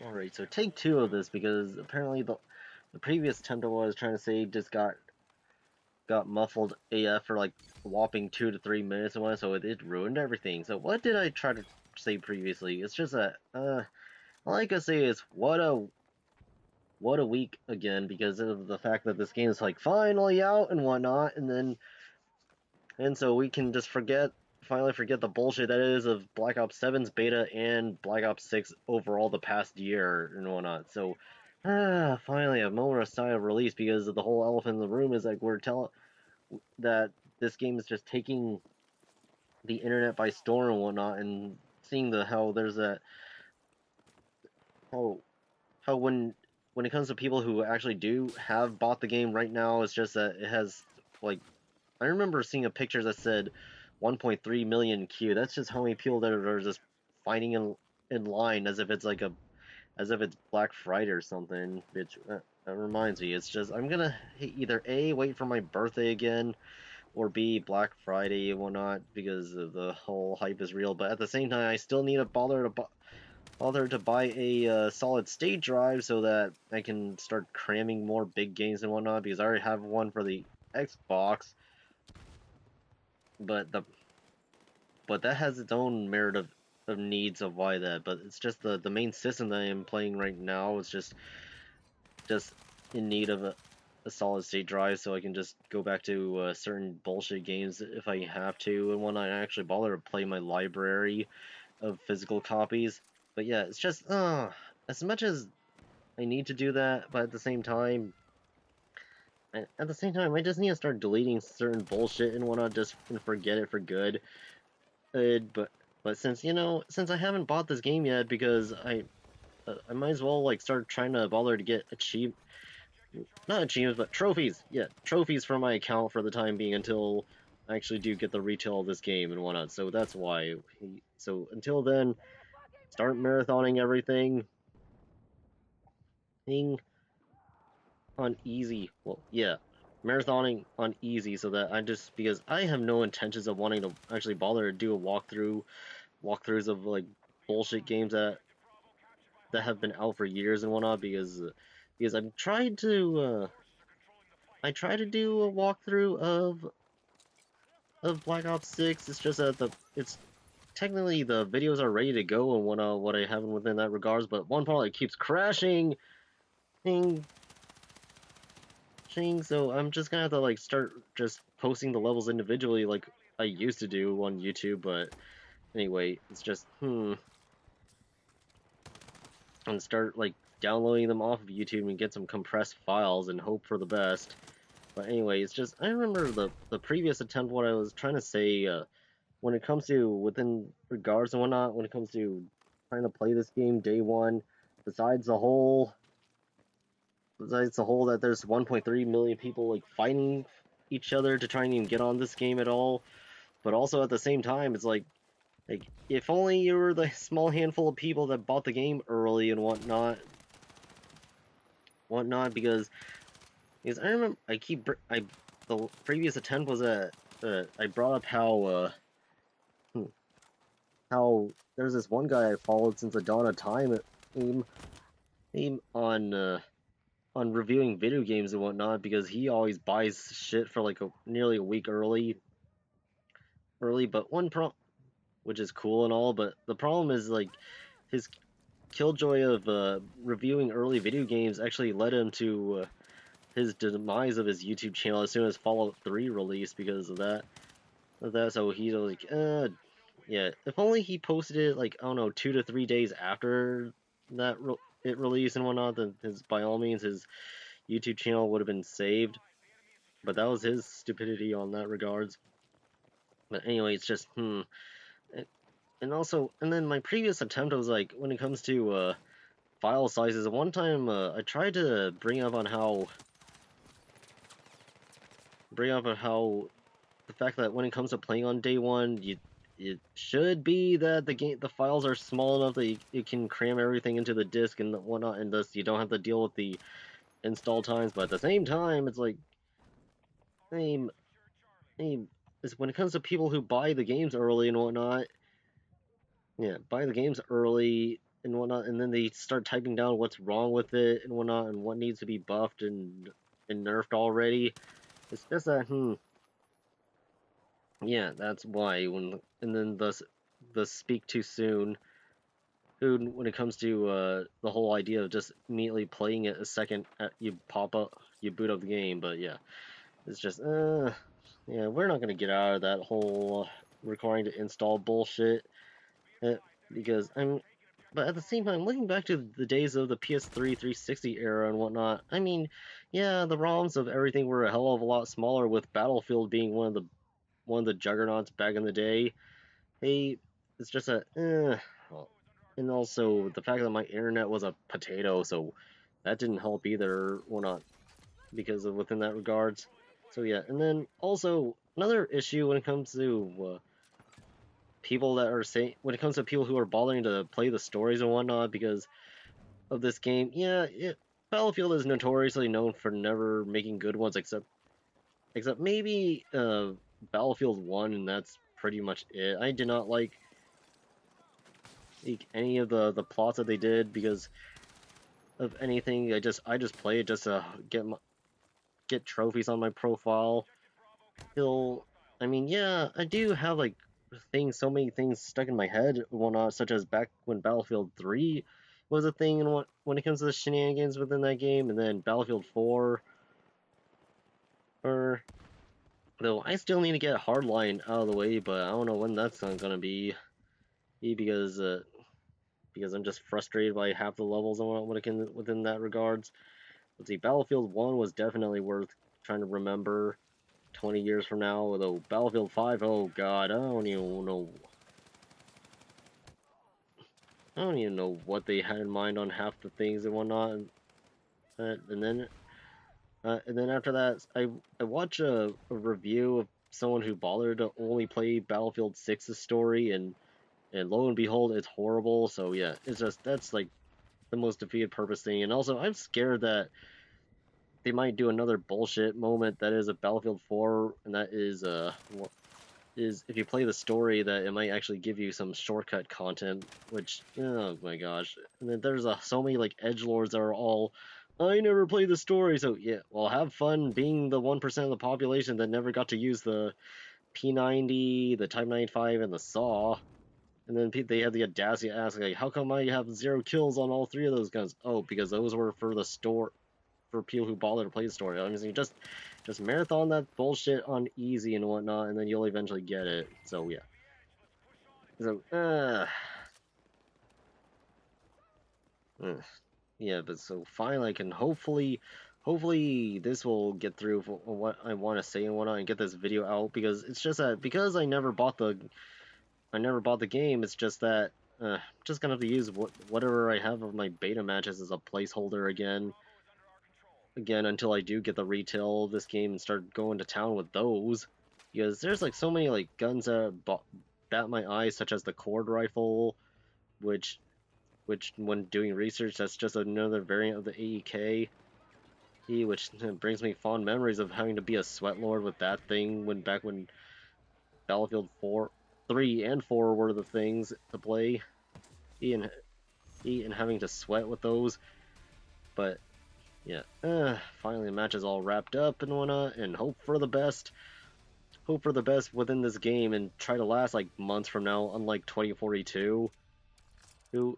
Alright, so take two of this because apparently the previous attempt I was trying to say just got muffled AF for like a whopping 2 to 3 minutes and one, so it ruined everything. So what did I try to say previously? It's just that all I can say is what a week again because of the fact that this game is like finally out and whatnot, and so we can just finally forget the bullshit that is of Black Ops 7's beta and Black Ops 6 overall the past year and whatnot. So, finally a moment of sigh of release because the whole elephant in the room is like we're telling that this game is just taking the internet by storm and whatnot, and seeing how there's a how when it comes to people who actually do have bought the game right now, it's just that it has like I remember seeing a picture that said 1.3 million queue. That's just how many people that are just fighting in line as if it's Black Friday or something. Which that reminds me, it's just I'm gonna either A, wait for my birthday again, or B, Black Friday and whatnot because of the whole hype is real. But at the same time, I still need to bother to buy a solid state drive so that I can start cramming more big games and whatnot because I already have one for the Xbox, but that has its own merit of needs of why that. But it's just the main system that I am playing right now is just in need of a solid state drive so I can just go back to certain bullshit games if I have to, and when I actually bother to play my library of physical copies. But yeah, it's just as much as I need to do that, but at the same time, I just need to start deleting certain bullshit and whatnot just and forget it for good. But since I haven't bought this game yet, because I might as well like start trying to bother to get not achievements, but trophies. Yeah, trophies for my account for the time being until I actually do get the retail of this game and whatnot. So that's why. So until then, start marathoning everything. Thing on easy. Well, yeah, marathoning on easy so that because I have no intentions of wanting to actually bother to do a walkthroughs of like bullshit games that have been out for years and whatnot because I tried to do a walkthrough of Black Ops 6. It's just that it's technically the videos are ready to go and what I have within that regards, but one part like keeps crashing, thing, so I'm just gonna have to like start just posting the levels individually like I used to do on YouTube. But anyway, it's just and start like downloading them off of YouTube and get some compressed files and hope for the best. But anyway, it's just I remember the previous attempt what I was trying to say when it comes to within regards and whatnot, when it comes to trying to play this game day one, besides the whole that there's 1.3 million people like fighting each other to try and even get on this game at all, but also at the same time it's like if only you were the small handful of people that bought the game early and whatnot because I remember the previous attempt was I brought up how there's this one guy I followed since the dawn of time aim aim on reviewing video games and whatnot because he always buys shit for like nearly a week early. But which is cool and all, but the problem is like his killjoy of reviewing early video games actually led him to his demise of his YouTube channel as soon as Fallout 3 released because of that. So he's like, yeah. If only he posted it like I don't know 2 to 3 days after it released and whatnot, then by all means his YouTube channel would have been saved. But that was his stupidity on that regards. But anyway, it's just and then my previous attempt was like when it comes to file sizes. One time I tried to bring up on how the fact that when it comes to playing on day one, it should be that the files are small enough that you can cram everything into the disk and whatnot, and thus you don't have to deal with the install times. But at the same time, it's like same same is when it comes to people who buy the games early and whatnot. Yeah, buy the games early. and whatnot, and then they start typing down what's wrong with it and whatnot, and what needs to be buffed and nerfed already. It's just that, yeah, that's why. And then the speak too soon. Dude, when it comes to the whole idea of just immediately playing it a second you boot up the game, but yeah, it's just yeah, we're not gonna get out of that whole requiring to install bullshit because but at the same time, looking back to the days of the PS3 360 era and whatnot, I mean, yeah, the ROMs of everything were a hell of a lot smaller, with Battlefield being one of the juggernauts back in the day. Hey, it's just well, and also the fact that my internet was a potato, so that didn't help either, or not, because of within that regards. So yeah, and then also another issue when it comes to people that are saying, when it comes to people who are bothering to play the stories and whatnot because of this game, yeah, Battlefield is notoriously known for never making good ones, except maybe Battlefield 1, and that's pretty much it. I did not like any of the plots that they did because of anything. I just play it just to get trophies on my profile. Still, I mean, yeah, I do have like so many things stuck in my head and whatnot, such as back when Battlefield 3 was a thing, and when it comes to the shenanigans within that game, and then Battlefield 4, or though I still need to get Hardline out of the way, but I don't know when that's gonna be, because I'm just frustrated by half the levels and what it can within that regards. Let's see, Battlefield 1 was definitely worth trying to remember 20 years from now, although Battlefield 5, oh god, I don't even know what they had in mind on half the things and whatnot. And then after that, I watch a review of someone who bothered to only play Battlefield 6's story, and lo and behold, it's horrible. So yeah, it's just, that's like the most defeated purpose thing. And also, I'm scared that they might do another bullshit moment that is a Battlefield 4, and that is if you play the story, that it might actually give you some shortcut content, which, oh my gosh. And then there's so many like edgelords that are all, I never played the story, so yeah, well, have fun being the 1% of the population that never got to use the P90, the Type 95, and the SAW. And then they had the audacity to ask, like, how come I have 0 kills on all 3 of those guns? Oh, because those were for the store, for people who bother to play the story. I mean, you just marathon that bullshit on easy and whatnot, and then you'll eventually get it. So yeah. So yeah, but so finally I can hopefully this will get through for what I want to say and whatnot, and get this video out, because it's just that because I never bought the game. It's just that I'm just gonna have to use whatever I have of my beta matches as a placeholder again until I do get the retail of this game and start going to town with those, because there's like so many like guns that bat my eyes, such as the cord rifle, which when doing research, that's just another variant of the AEK, which brings me fond memories of having to be a sweat lord with that thing back when Battlefield 4, 3, and 4 were the things to play, and having to sweat with those. But yeah, finally the match is all wrapped up and whatnot, and hope for the best. Hope for the best within this game, and try to last like months from now, unlike 2042, who